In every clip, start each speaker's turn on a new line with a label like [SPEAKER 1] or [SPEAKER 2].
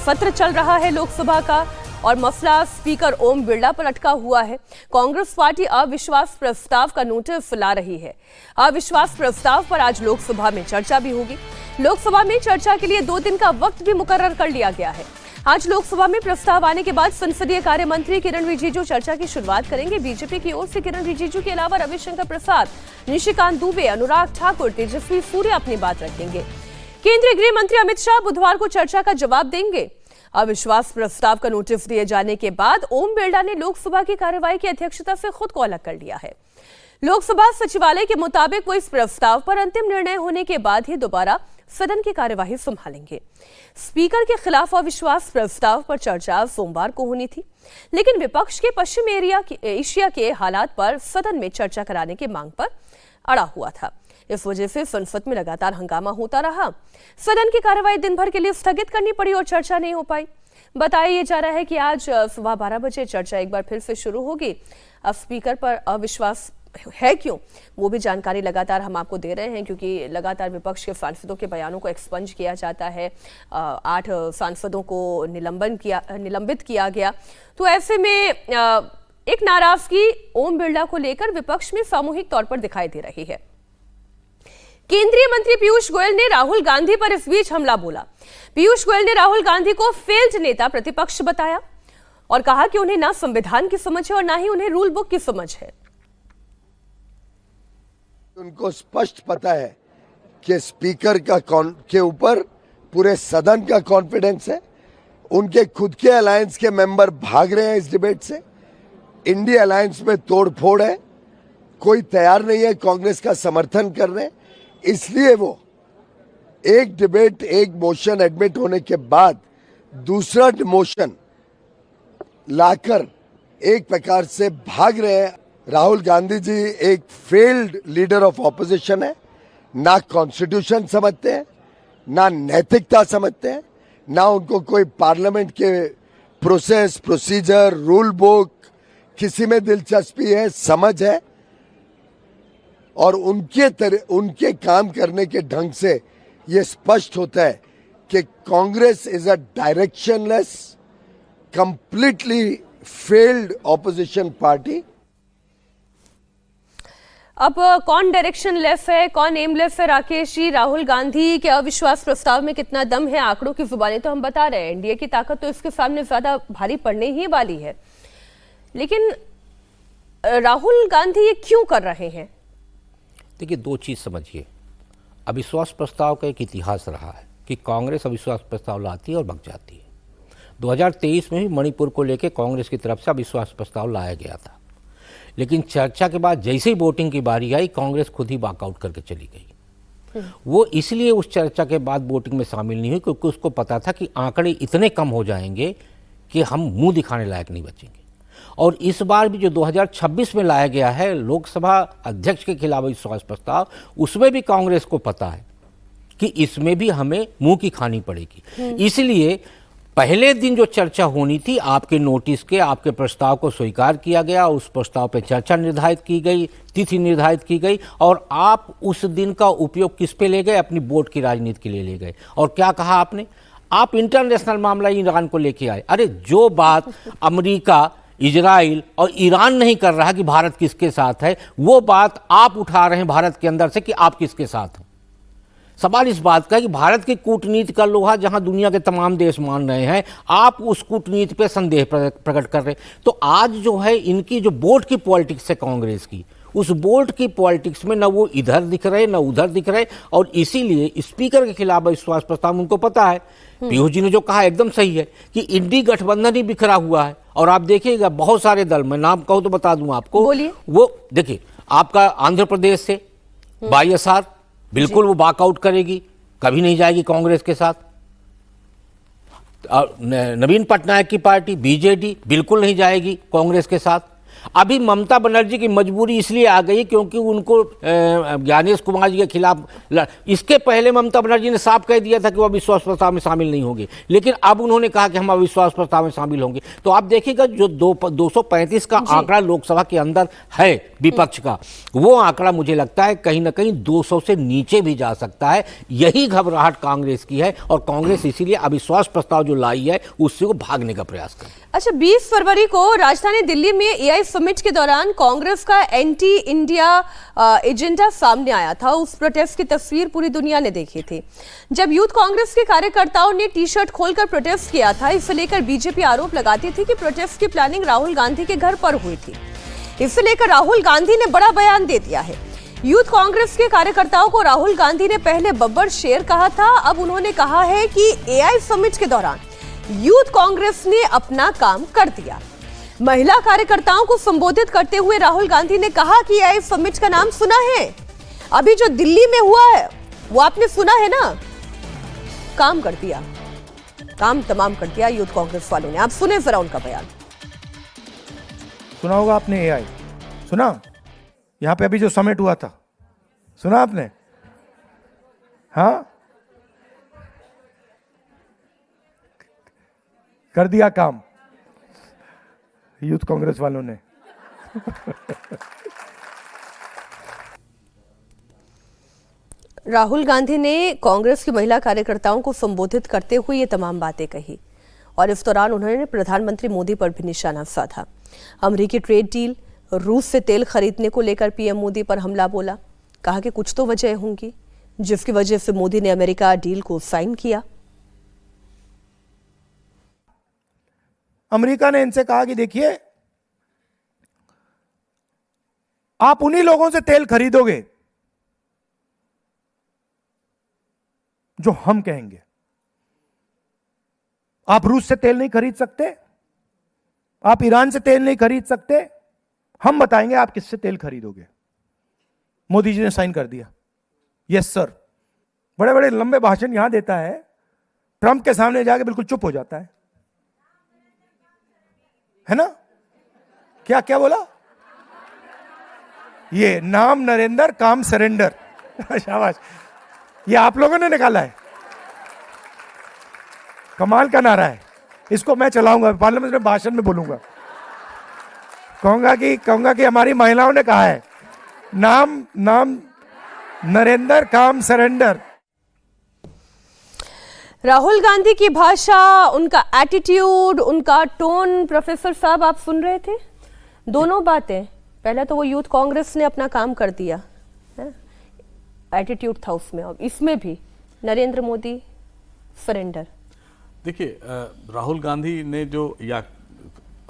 [SPEAKER 1] सत्र चल रहा है लोकसभा का और मसला स्पीकर ओम बिरला पर अटका हुआ है। कांग्रेस पार्टी अविश्वास प्रस्ताव का नोटिस ला रही है। अविश्वास प्रस्ताव पर आज लोकसभा में चर्चा भी होगी। लोकसभा में चर्चा के लिए 2 दिन का वक्त भी मुकर्रर कर लिया गया है। आज लोकसभा में प्रस्ताव आने के बाद संसदीय कार्य मंत्री किरण रिजिजू चर्चा की शुरुआत करेंगे। बीजेपी की ओर से किरण रिजिजू के अलावा रविशंकर प्रसाद, निशिकांत दुबे, अनुराग ठाकुर, तेजस्वी सूर्या अपनी बात रखेंगे। केंद्रीय गृह मंत्री अमित शाह बुधवार को चर्चा का जवाब देंगे। अविश्वास प्रस्ताव का नोटिस दिए जाने के बाद ओम बिरला ने लोकसभा की कार्यवाही की अध्यक्षता से खुद को अलग कर लिया है। लोकसभा सचिवालय के मुताबिक वो इस प्रस्ताव पर अंतिम निर्णय होने के बाद ही दोबारा सदन की कार्यवाही संभालेंगे। स्पीकर के खिलाफ अविश्वास प्रस्ताव पर चर्चा सोमवार को होनी थी, लेकिन विपक्ष के पश्चिम एशिया के हालात पर सदन में चर्चा कराने की मांग पर अड़ा हुआ था। इस वजह से संसद में लगातार हंगामा होता रहा। सदन की कार्यवाही दिन भर के लिए स्थगित करनी पड़ी और चर्चा नहीं हो पाई। बताया जा रहा है कि आज सुबह 12 बजे चर्चा एक बार फिर से शुरू होगी। अब स्पीकर पर अविश्वास है क्यों, वो भी जानकारी लगातार हम आपको दे रहे हैं, क्योंकि लगातार विपक्ष के सांसदों के बयानों को एक्सपंज किया जाता है। 8 सांसदों को निलंबित किया गया। तो ऐसे में एक नाराजगी ओम बिरला को लेकर विपक्ष में सामूहिक तौर पर दिखाई दे रही है। केंद्रीय मंत्री पीयूष गोयल ने राहुल गांधी पर इस बीच हमला बोला। पीयूष गोयल ने राहुल गांधी को फेल्ड नेता प्रतिपक्ष बताया और कहा कि उन्हें ना संविधान की समझ है और ना ही उन्हें रूल बुक की समझ है।
[SPEAKER 2] उनको स्पष्ट पता है कि स्पीकर के ऊपर पूरे सदन का कॉन्फिडेंस है। उनके खुद के अलायंस के मेंबर भाग रहे हैं इस डिबेट से। इंडिया अलायंस में तोड़फोड़ है, कोई तैयार नहीं है कांग्रेस का समर्थन करने। इसलिए वो एक डिबेट, एक मोशन एडमिट होने के बाद दूसरा मोशन लाकर एक प्रकार से भाग रहे हैं। राहुल गांधी जी एक फेल्ड लीडर ऑफ ऑपोजिशन है। ना कॉन्स्टिट्यूशन समझते हैं, ना नैतिकता समझते हैं, ना उनको कोई पार्लियामेंट के प्रोसेस, प्रोसीजर, रूल बुक किसी में दिलचस्पी है, समझ है। और उनके काम करने के ढंग से ये स्पष्ट होता है कि Congress is a directionless, completely failed opposition party.
[SPEAKER 1] अब कौन डायरेक्शनलेस है, कौन एमलेस है? राकेश जी, राहुल गांधी के अविश्वास प्रस्ताव में कितना दम है? आंकड़ों की जुबानी तो हम बता रहे हैं, एनडीए की ताकत तो इसके सामने ज्यादा भारी पड़ने ही वाली है, लेकिन राहुल गांधी ये क्यों कर रहे हैं?
[SPEAKER 3] देखिए, 2 चीज़ समझिए। अविश्वास प्रस्ताव का एक इतिहास रहा है कि कांग्रेस अविश्वास प्रस्ताव लाती है और भग जाती है। 2023 में भी मणिपुर को लेकर कांग्रेस की तरफ से अविश्वास प्रस्ताव लाया गया था, लेकिन चर्चा के बाद जैसे ही वोटिंग की बारी आई, कांग्रेस खुद ही वॉकआउट करके चली गई। वो इसलिए उस चर्चा के बाद वोटिंग में शामिल नहीं हुई क्योंकि उसको पता था कि आंकड़े इतने कम हो जाएंगे कि हम मुंह दिखाने लायक नहीं बचेंगे। और इस बार भी जो 2026 में लाया गया है लोकसभा अध्यक्ष के खिलाफ विश्वास प्रस्ताव, उसमें भी कांग्रेस को पता है कि इसमें भी हमें मुंह की खानी पड़ेगी। इसलिए पहले दिन जो चर्चा होनी थी, आपके नोटिस के, आपके प्रस्ताव को स्वीकार किया गया, उस प्रस्ताव पर चर्चा निर्धारित की गई, तिथि निर्धारित की गई, और आप उस दिन का उपयोग किस पे ले गए? अपनी वोट की राजनीति के लिए ले गए। और क्या कहा आपने? आप इंटरनेशनल मामला ईरान को लेके आए। अरे जो बात अमेरिका, इजराइल और ईरान नहीं कर रहा कि भारत किसके साथ है, वो बात आप उठा रहे हैं भारत के अंदर से कि आप किसके साथ हैं। सवाल इस बात का है कि भारत की कूटनीति का लोहा जहां दुनिया के तमाम देश मान रहे हैं, आप उस कूटनीति पे संदेह प्रकट कर रहे हैं। तो आज जो है इनकी जो बोर्ड की पॉलिटिक्स है कांग्रेस की, उस बोर्ड की पॉलिटिक्स में न वो इधर दिख रहे न उधर दिख रहे, और इसीलिए स्पीकर के खिलाफ विश्वास प्रस्ताव उनको पता है। पीयूष जी ने जो कहा एकदम सही है कि इंडी गठबंधन ही बिखरा हुआ है। और आप देखिएगा बहुत सारे दल, मैं नाम कहूं तो बता दूं आपको, वो देखिए आपका आंध्र प्रदेश से वाईएसआर बिल्कुल वो वॉकआउट करेगी, कभी नहीं जाएगी कांग्रेस के साथ। नवीन पटनायक की पार्टी बीजेडी बिल्कुल नहीं जाएगी कांग्रेस के साथ। अभी ममता बनर्जी की मजबूरी इसलिए आ गई क्योंकि उनको ज्ञानेश कुमार जी के खिलाफ इसके पहले ममता बनर्जी ने साफ कह दिया था कि वो अविश्वास प्रस्ताव में शामिल नहीं होंगे, लेकिन अब उन्होंने कहा कि हम अविश्वास प्रस्ताव में शामिल होंगे। तो आप देखिएगा जो 235 का आंकड़ा लोकसभा के अंदर है विपक्ष का, वो आंकड़ा मुझे लगता है कहीं ना कहीं 200 से नीचे भी जा सकता है। यही घबराहट कांग्रेस की है और कांग्रेस इसीलिए अविश्वास प्रस्ताव जो लाई है उससे वो भागने का प्रयास कर।
[SPEAKER 1] अच्छा, 20 फरवरी को राजधानी दिल्ली में एआई समिट के दौरान कांग्रेस का एंटी इंडिया एजेंडा सामने आया था। उस प्रोटेस्ट की तस्वीर पूरी दुनिया ने देखी थी। जब यूथ कांग्रेस के कार्यकर्ताओं ने टी शर्ट खोलकर प्रोटेस्ट किया था, इसे लेकर बीजेपी आरोप लगाती थी कि प्रोटेस्ट की प्लानिंग राहुल गांधी के घर पर हुई थी। इसे लेकर राहुल गांधी ने बड़ा बयान दे दिया है। यूथ कांग्रेस के कार्यकर्ताओं को राहुल गांधी ने पहले बब्बर शेर कहा था, अब उन्होंने कहा है कि एआई समिट के दौरान यूथ कांग्रेस ने अपना काम कर दिया। महिला कार्यकर्ताओं को संबोधित करते हुए राहुल गांधी ने कहा कि एआई समिट का नाम सुना है, अभी जो दिल्ली में हुआ है वो आपने सुना है ना, काम कर दिया, काम तमाम कर दिया यूथ कांग्रेस वालों ने। आप सुने जरा उनका बयान।
[SPEAKER 4] सुना होगा आपने एआई, सुना? यहां पे अभी जो समिट हुआ था, सुना आपने? हाँ, कर दिया काम यूथ कांग्रेस वालों ने।
[SPEAKER 1] राहुल गांधी ने कांग्रेस की महिला कार्यकर्ताओं को संबोधित करते हुए ये तमाम बातें कही और इस दौरान उन्होंने प्रधानमंत्री मोदी पर भी निशाना साधा। अमेरिकी ट्रेड डील, रूस से तेल खरीदने को लेकर पीएम मोदी पर हमला बोला। कहा कि कुछ तो वजह होंगी जिसकी वजह से मोदी ने अमेरिका डील को साइन किया।
[SPEAKER 4] अमेरिका ने इनसे कहा कि देखिए, आप उन्हीं लोगों से तेल खरीदोगे जो हम कहेंगे। आप रूस से तेल नहीं खरीद सकते, आप ईरान से तेल नहीं खरीद सकते, हम बताएंगे आप किससे तेल खरीदोगे। मोदी जी ने साइन कर दिया, यस सर। बड़े बड़े लंबे भाषण यहां देता है, ट्रंप के सामने जाके बिल्कुल चुप हो जाता है ना? क्या क्या बोला? ये नाम नरेंद्र, काम सरेंडर। शाबाश, ये आप लोगों ने निकाला है, कमाल का नारा है। इसको मैं चलाऊंगा, पार्लियामेंट में भाषण में बोलूंगा, कहूंगा कि हमारी महिलाओं ने कहा है, नाम नरेंद्र, काम सरेंडर।
[SPEAKER 1] राहुल गांधी की भाषा, उनका एटीट्यूड, उनका टोन, प्रोफेसर साहब आप सुन रहे थे दोनों बातें। पहले तो वो यूथ कांग्रेस ने अपना काम कर दिया, एटीट्यूड था उसमें, और इसमें भी नरेंद्र मोदी सरेंडर।
[SPEAKER 5] देखिए, राहुल गांधी ने जो, या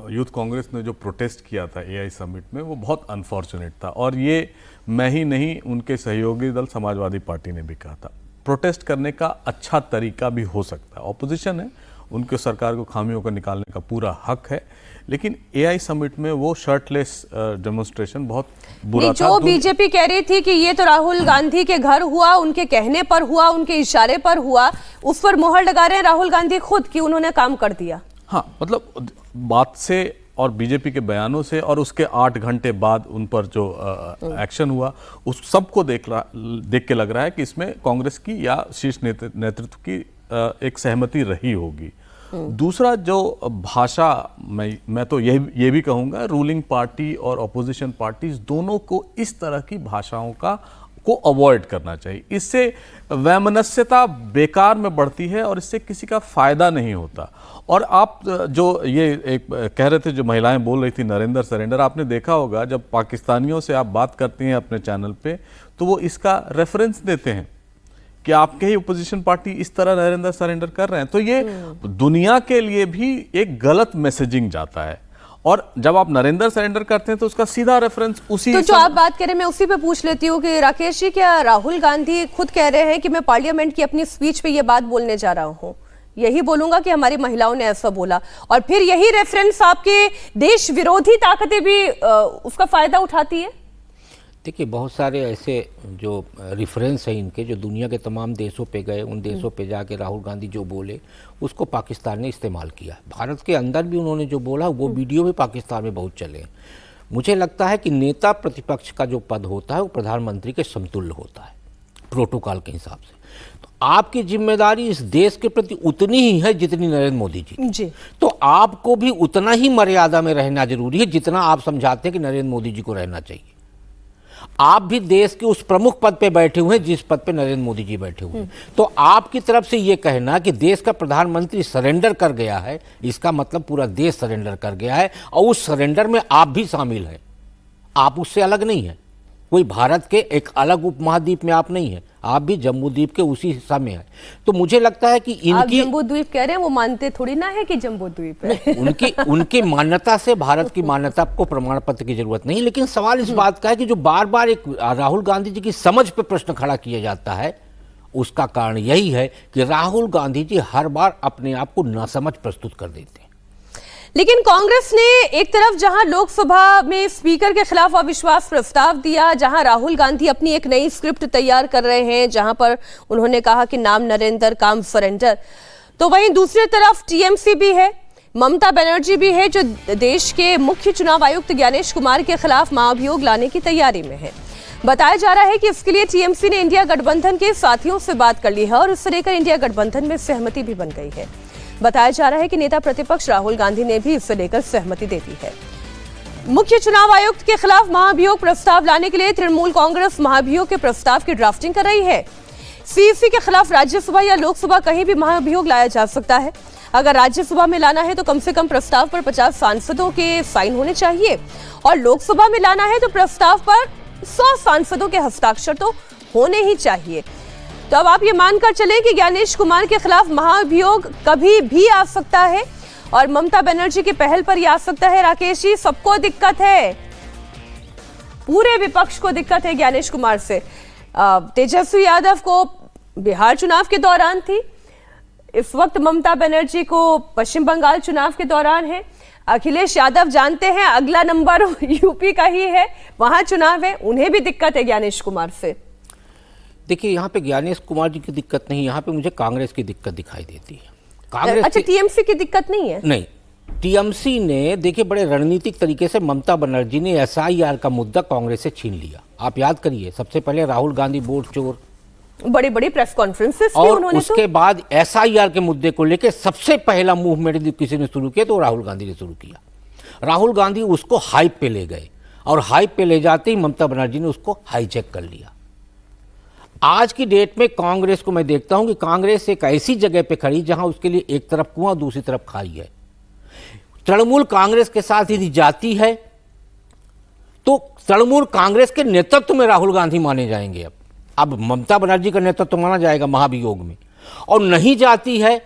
[SPEAKER 5] यूथ कांग्रेस ने जो प्रोटेस्ट किया था एआई समिट में, वो बहुत अनफॉर्चुनेट था। और ये मैं ही नहीं, उनके सहयोगी दल समाजवादी पार्टी ने भी कहा था। प्रोटेस्ट करने का अच्छा तरीका भी हो सकता है, ऑपोजिशन है, उनके सरकार को खामियों को निकालने का पूरा हक है, लेकिन एआई समिट में वो शर्टलेस डेमोन्स्ट्रेशन बहुत बुरा था।
[SPEAKER 1] जो बीजेपी कह रही थी कि ये तो राहुल गांधी के घर हुआ, उनके कहने पर हुआ, उनके इशारे पर हुआ, उस पर मोहर लगा रहे हैं राहुल गांधी खुद कि उन्होंने काम कर दिया।
[SPEAKER 5] हाँ, मतलब बात से और बीजेपी के बयानों से और उसके 8 घंटे बाद उन पर जो एक्शन हुआ, उस सबको देख के लग रहा है कि इसमें कांग्रेस की या शीर्ष नेतृत्व की एक सहमति रही होगी। दूसरा जो भाषा, मैं तो ये भी कहूँगा, रूलिंग पार्टी और अपोजिशन पार्टीज दोनों को इस तरह की भाषाओं को अवॉइड करना चाहिए। इससे वैमनस्यता बेकार में बढ़ती है और इससे किसी का फायदा नहीं होता। और आप जो ये एक कह रहे थे, जो महिलाएं बोल रही थी नरेंद्र सरेंडर, आपने देखा होगा जब पाकिस्तानियों से आप बात करती हैं अपने चैनल पे, तो वो इसका रेफरेंस देते हैं कि आपके ही ओपोजिशन पार्टी इस तरह नरेंद्र सरेंडर कर रहे हैं। तो ये दुनिया के लिए भी एक गलत मैसेजिंग जाता है। और जब आप नरेंद्र सरेंडर करते हैं तो उसका सीधा रेफरेंस उसी,
[SPEAKER 1] तो जो आप बात करें मैं उसी पे पूछ लेती हूँ कि राकेश जी, क्या राहुल गांधी खुद कह रहे हैं कि मैं पार्लियामेंट की अपनी स्पीच पे ये बात बोलने जा रहा हूँ, यही बोलूंगा कि हमारी महिलाओं ने ऐसा बोला, और फिर यही रेफरेंस आपके देश विरोधी ताकतें भी उसका फायदा उठाती है?
[SPEAKER 3] देखिए, बहुत सारे ऐसे जो रेफरेंस हैं इनके, जो दुनिया के तमाम देशों पे गए, उन देशों पे जाके राहुल गांधी जो बोले उसको पाकिस्तान ने इस्तेमाल किया। भारत के अंदर भी उन्होंने जो बोला वो वीडियो भी पाकिस्तान में बहुत चले। मुझे लगता है कि नेता प्रतिपक्ष का जो पद होता है वो प्रधानमंत्री के समतुल्य होता है प्रोटोकॉल के हिसाब से। तो आपकी जिम्मेदारी इस देश के प्रति उतनी ही है जितनी नरेंद्र मोदी जी
[SPEAKER 1] जी।
[SPEAKER 3] तो आपको भी उतना ही मर्यादा में रहना जरूरी है जितना आप समझाते हैं कि नरेंद्र मोदी जी को रहना चाहिए। आप भी देश के उस प्रमुख पद पे बैठे हुए हैं जिस पद पे नरेंद्र मोदी जी बैठे हुए हैं। तो आपकी तरफ से ये कहना कि देश का प्रधानमंत्री सरेंडर कर गया है, इसका मतलब पूरा देश सरेंडर कर गया है और उस सरेंडर में आप भी शामिल हैं। आप उससे अलग नहीं हैं। कोई भारत के एक अलग उपमहाद्वीप में आप नहीं हैं, आप भी जम्मू द्वीप के उसी हिस्सा में हैं। तो मुझे लगता है कि
[SPEAKER 1] आप
[SPEAKER 3] इनकी
[SPEAKER 1] जम्बू द्वीप कह रहे हैं, वो मानते थोड़ी ना है कि जम्बू द्वीप है।
[SPEAKER 3] उनकी मान्यता से भारत की मान्यता को प्रमाण पत्र की जरूरत नहीं। लेकिन सवाल इस बात का है कि जो बार बार एक राहुल गांधी जी की समझ पे प्रश्न खड़ा किया जाता है, उसका कारण यही है कि राहुल गांधी जी हर बार अपने आप को नासमझ प्रस्तुत कर देते हैं।
[SPEAKER 1] लेकिन कांग्रेस ने एक तरफ जहां लोकसभा में स्पीकर के खिलाफ अविश्वास प्रस्ताव दिया, जहां राहुल गांधी अपनी एक नई स्क्रिप्ट तैयार कर रहे हैं, जहां पर उन्होंने कहा कि नाम नरेंद्र काम सरेंडर, तो वहीं दूसरी तरफ टीएमसी भी है, ममता बनर्जी भी है, जो देश के मुख्य चुनाव आयुक्त ज्ञानेश कुमार के खिलाफ महाभियोग लाने की तैयारी में है। बताया जा रहा है कि इसके लिए टीएमसी ने इंडिया गठबंधन के साथियों से बात कर ली है और इससे लेकर इंडिया गठबंधन में सहमति भी बन गई है। बताया जा रहा है कि नेता प्रतिपक्ष राहुल गांधी ने भी इससे लेकर सहमति दे दी है। मुख्य चुनाव आयुक्त के खिलाफ महाभियोग प्रस्ताव लाने के लिए तृणमूल कांग्रेस महाभियोग के प्रस्ताव की ड्राफ्टिंग कर रही है। सीईसी के खिलाफ राज्यसभा या लोकसभा कहीं भी महाभियोग लाया जा सकता है। अगर राज्यसभा में लाना है तो कम से कम प्रस्ताव पर 50 सांसदों के साइन होने चाहिए और लोकसभा में लाना है तो प्रस्ताव पर 100 सांसदों के हस्ताक्षर तो होने ही चाहिए। तो अब आप ये मानकर चलें कि ज्ञानेश कुमार के खिलाफ महाभियोग कभी भी आ सकता है और ममता बनर्जी की पहल पर यह आ सकता है। राकेश जी, सबको दिक्कत है, पूरे विपक्ष को दिक्कत है ज्ञानेश कुमार से। तेजस्वी यादव को बिहार चुनाव के दौरान थी, इस वक्त ममता बनर्जी को पश्चिम बंगाल चुनाव के दौरान है। अखिलेश यादव जानते हैं अगला नंबर यूपी का ही है, वहां चुनाव है, उन्हें भी दिक्कत है ज्ञानेश कुमार से।
[SPEAKER 3] देखिए, यहाँ पे ज्ञानेश कुमार जी की दिक्कत नहीं, यहाँ पे मुझे कांग्रेस की दिक्कत दिखाई देती है। कांग्रेस
[SPEAKER 1] अच्छा, टीएमसी की दिक्कत नहीं है?
[SPEAKER 3] नहीं, टीएमसी ने देखिए बड़े रणनीतिक तरीके से ममता बनर्जी ने एसआईआर का मुद्दा कांग्रेस से छीन लिया। आप याद करिए, सबसे पहले राहुल गांधी वोट चोर,
[SPEAKER 1] बड़ी बड़ी प्रेस कॉन्फ्रेंसेस
[SPEAKER 3] और
[SPEAKER 1] उन्होंने,
[SPEAKER 3] उसके बाद एसआईआर के मुद्दे को लेकर सबसे पहला मूवमेंट किसी ने शुरू किया तो राहुल गांधी ने शुरू किया। राहुल गांधी उसको हाइप पे ले गए और हाइप पे ले जाते ही ममता बनर्जी ने उसको हाईजैक कर लिया। आज की डेट में कांग्रेस को मैं देखता हूं कि कांग्रेस एक ऐसी जगह पे खड़ी जहां उसके लिए एक तरफ कुआं दूसरी तरफ खाई है। तृणमूल कांग्रेस के साथ यदि जाती है तो तृणमूल कांग्रेस के नेतृत्व में राहुल गांधी माने जाएंगे। अब ममता बनर्जी का नेतृत्व माना जाएगा महाभियोग में, और नहीं जाती है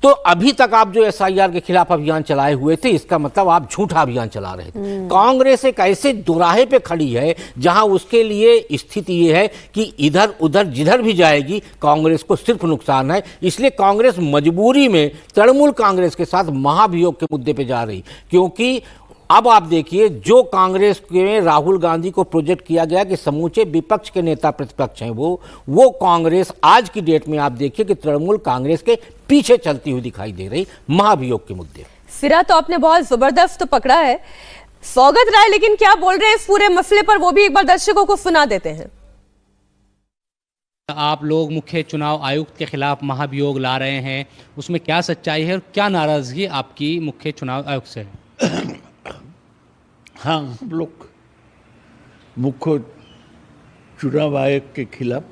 [SPEAKER 3] तो अभी तक आप जो एसआईआर के खिलाफ अभियान चलाए हुए थे, इसका मतलब आप झूठा अभियान चला रहे थे। कांग्रेस एक ऐसे दोराहे पे खड़ी है जहां उसके लिए स्थिति ये है कि इधर उधर जिधर भी जाएगी कांग्रेस को सिर्फ नुकसान है। इसलिए कांग्रेस मजबूरी में तृणमूल कांग्रेस के साथ महाभियोग के मुद्दे पे जा रही, क्योंकि अब आप देखिए जो कांग्रेस के राहुल गांधी को प्रोजेक्ट किया गया कि समूचे विपक्ष के नेता प्रतिपक्ष हैं, वो कांग्रेस आज की डेट में आप देखिए कि तृणमूल कांग्रेस के पीछे चलती हुई दिखाई दे रही महाभियोग के मुद्दे।
[SPEAKER 1] सिरा तो आपने बहुत जबरदस्त पकड़ा है सौगत राय, लेकिन क्या बोल रहे हैं इस पूरे मसले पर वो भी एक बार दर्शकों को सुना देते हैं।
[SPEAKER 6] आप लोग मुख्य चुनाव आयुक्त के खिलाफ महाभियोग ला रहे हैं, उसमें क्या सच्चाई है और क्या नाराजगी आपकी मुख्य चुनाव आयुक्त से?
[SPEAKER 7] हाँ, हम लोग मुख्य चुनाव आयोग के खिलाफ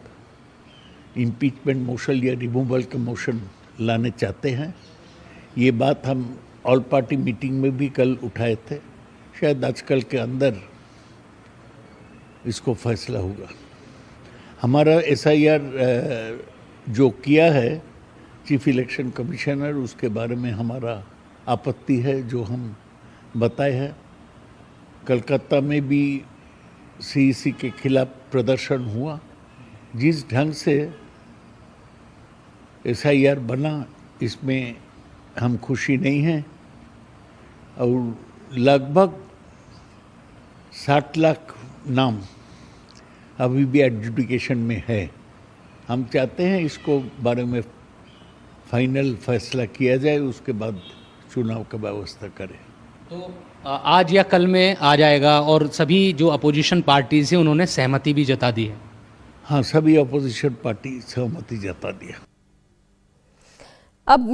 [SPEAKER 7] इम्पीचमेंट मोशन या रिमूवल के मोशन लाने चाहते हैं। ये बात हम ऑल पार्टी मीटिंग में भी कल उठाए थे। शायद आजकल के अंदर इसको फैसला होगा। हमारा एसआईआर जो किया है चीफ इलेक्शन कमिश्नर, उसके बारे में हमारा आपत्ति है जो हम बताए हैं। कलकत्ता में भी सीईसी के खिलाफ प्रदर्शन हुआ। जिस ढंग से एसआईआर बना इसमें हम खुशी नहीं हैं, और लगभग 60 लाख नाम अभी भी एडजुडिकेशन में है। हम चाहते हैं इसको बारे में फाइनल फैसला किया जाए, उसके बाद चुनाव का व्यवस्था करें।
[SPEAKER 6] तो आज या कल में आ जाएगा और सभी जो अपोजिशन पार्टीज हैं उन्होंने सहमति भी जता दी है।
[SPEAKER 7] हाँ, सभी अपोजिशन पार्टी सहमति जता दिया।
[SPEAKER 1] अब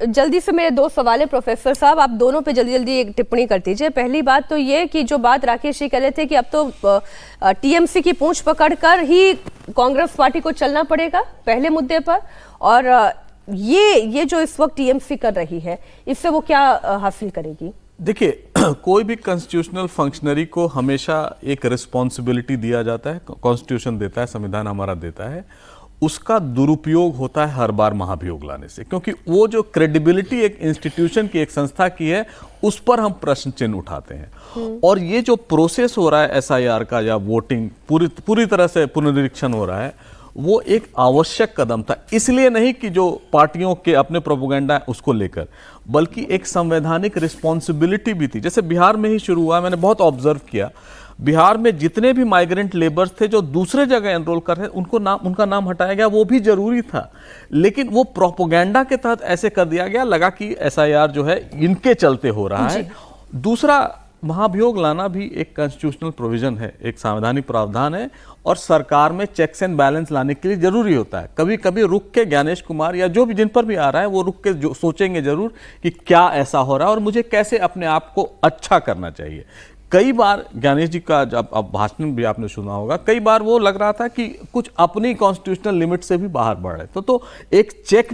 [SPEAKER 1] जल्दी से मेरे दो सवाल है प्रोफेसर साहब, आप दोनों पे जल्दी जल्दी एक टिप्पणी कर दीजिए। पहली बात तो ये कि जो बात राकेश जी कह रहे थे कि अब तो टीएमसी की पूंछ पकड़कर ही कांग्रेस पार्टी को चलना पड़ेगा पहले मुद्दे पर, और ये जो इस वक्त टीएमसी कर रही है इससे वो क्या हासिल करेगी?
[SPEAKER 5] देखिए, कोई भी कॉन्स्टिट्यूशनल फंक्शनरी को हमेशा एक रिस्पॉन्सिबिलिटी दिया जाता है, कॉन्स्टिट्यूशन देता है, संविधान हमारा देता है। उसका दुरुपयोग होता है हर बार महाभियोग लाने से, क्योंकि वो जो क्रेडिबिलिटी एक इंस्टीट्यूशन की, एक संस्था की है, उस पर हम प्रश्न चिन्ह उठाते हैं। और ये जो प्रोसेस हो रहा है एसआईआर का या वोटिंग पूरी तरह से पुनरीक्षण हो रहा है, वो एक आवश्यक कदम था। इसलिए नहीं कि जो पार्टियों के अपने प्रोपेगेंडा है उसको लेकर, बल्कि एक संवैधानिक रिस्पॉन्सिबिलिटी भी थी। जैसे बिहार में ही शुरू हुआ, मैंने बहुत ऑब्जर्व किया, बिहार में जितने भी माइग्रेंट लेबर्स थे जो दूसरे जगह एनरोल कर रहे, उनका नाम हटाया गया, वो भी जरूरी था। लेकिन वो प्रोपेगेंडा के तहत ऐसे कर दिया गया, लगा कि एसआईआर जो है इनके चलते हो रहा है। दूसरा, महाभियोग लाना भी एक कॉन्स्टिट्यूशनल प्रोविजन है, एक संवैधानिक प्रावधान है, और सरकार में चेक्स एंड बैलेंस लाने के लिए जरूरी होता है। कभी कभी रुक के ज्ञानेश कुमार या जो भी जिन पर भी आ रहा है वो रुक के जो सोचेंगे जरूर कि क्या ऐसा हो रहा है और मुझे कैसे अपने आप को अच्छा करना चाहिए। कई बार ज्ञानेश जी का जब अब भाषण भी आपने सुना होगा, कई बार वो लग रहा था कि कुछ अपनी कॉन्स्टिट्यूशनल लिमिट से भी बाहर बढ़ रहे, तो एक चेक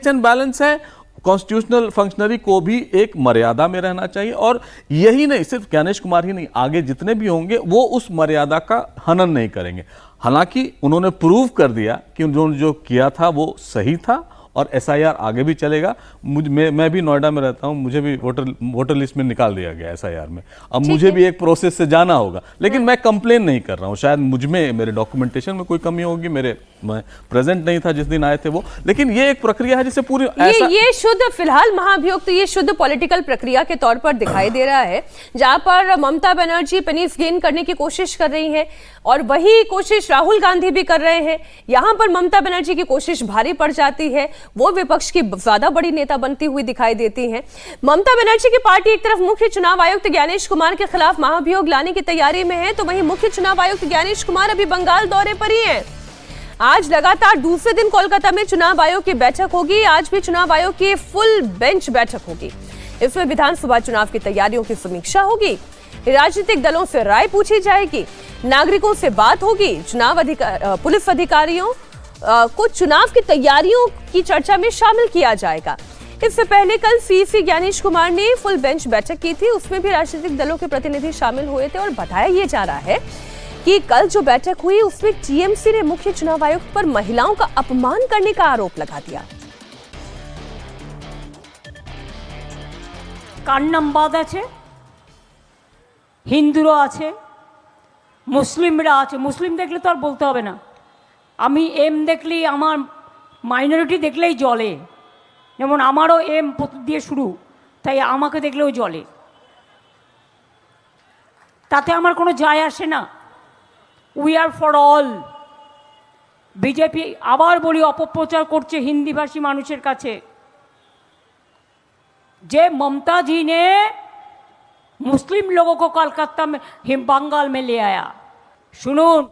[SPEAKER 5] एंड बैलेंस है। कॉन्स्टिट्यूशनल फंक्शनरी को भी एक मर्यादा में रहना चाहिए, और यही नहीं, सिर्फ ज्ञानेश कुमार ही नहीं, आगे जितने भी होंगे वो उस मर्यादा का हनन नहीं करेंगे। हालांकि उन्होंने प्रूव कर दिया कि उन्होंने जो किया था वो सही था, और एसआईआर आगे भी चलेगा। मैं भी नोएडा में रहता हूं, मुझे भी वोटर लिस्ट में निकाल दिया गया एसआईआर में। अब मुझे भी एक प्रोसेस से जाना होगा, लेकिन मैं कंप्लेन नहीं कर रहा हूं। शायद मुझ में, मेरे डॉक्यूमेंटेशन में कोई कमी होगी, मैं प्रेजेंट नहीं था जिस दिन आए थे वो, लेकिन ये एक प्रक्रिया है जिसे पूरी
[SPEAKER 1] ये शुद्ध, फिलहाल महाभियोग तो ये शुद्ध पॉलिटिकल प्रक्रिया के तौर पर दिखाई दे रहा है, जहां पर ममता बनर्जी पेनिस गेन करने की कोशिश कर रही है, और वही कोशिश राहुल गांधी भी कर रहे हैं। यहां पर ममता बनर्जी की कोशिश भारी पड़ जाती है, वो विपक्ष की ज्यादा बड़ी नेता बनती हुई दिखाई देती हैं। ममता बनर्जी की पार्टी एक तरफ मुख्य चुनाव आयुक्त ज्ञानेश कुमार के खिलाफ महाभियोग लाने की तैयारी में है, तो वहीं मुख्य चुनाव आयुक्त ज्ञानेश कुमार अभी बंगाल दौरे पर ही हैं। आज लगातार दूसरे दिन कोलकाता में चुनाव आयोग की बैठक होगी। आज भी चुनाव आयोग की फुल बेंच बैठक होगी। इसमें विधानसभा चुनाव की तैयारियों की समीक्षा होगी, राजनीतिक दलों से राय पूछी जाएगी, नागरिकों से बात होगी, पुलिस अधिकारियों को चुनाव की तैयारियों की चर्चा में शामिल किया जाएगा। इससे पहले कल सीसी ज्ञानेश कुमार ने फुल बेंच बैठक की थी, उसमें भी राजनीतिक दलों के प्रतिनिधि शामिल हुए थे, और बताया यह जा रहा है कि कल जो बैठक हुई उसमें टीएमसी ने मुख्य चुनाव आयुक्त पर महिलाओं का अपमान करने का आरोप लगा दिया।
[SPEAKER 8] কার নাম বাদ আছে, হিন্দুরা আছে, মুসলিমরা আছে। মুসলিম দেখলে তো আর বলতে হবে না, আমি এম দেখলেই আমার মাইনরিটি দেখলেই জ্বলে, যেমন আমারও এম দিয়ে শুরু, তাই আমাকে দেখলেও জ্বলে, তাতে আমার কোনো যায় আসে না। We are for all. BJP আবার বলি অপপ্রচার করছে হিন্দিভাষী মানুষের কাছে যে ममता जी ने मुस्लिम लोगों को कलकत्ता में बंगाल में ले आया। सुनून,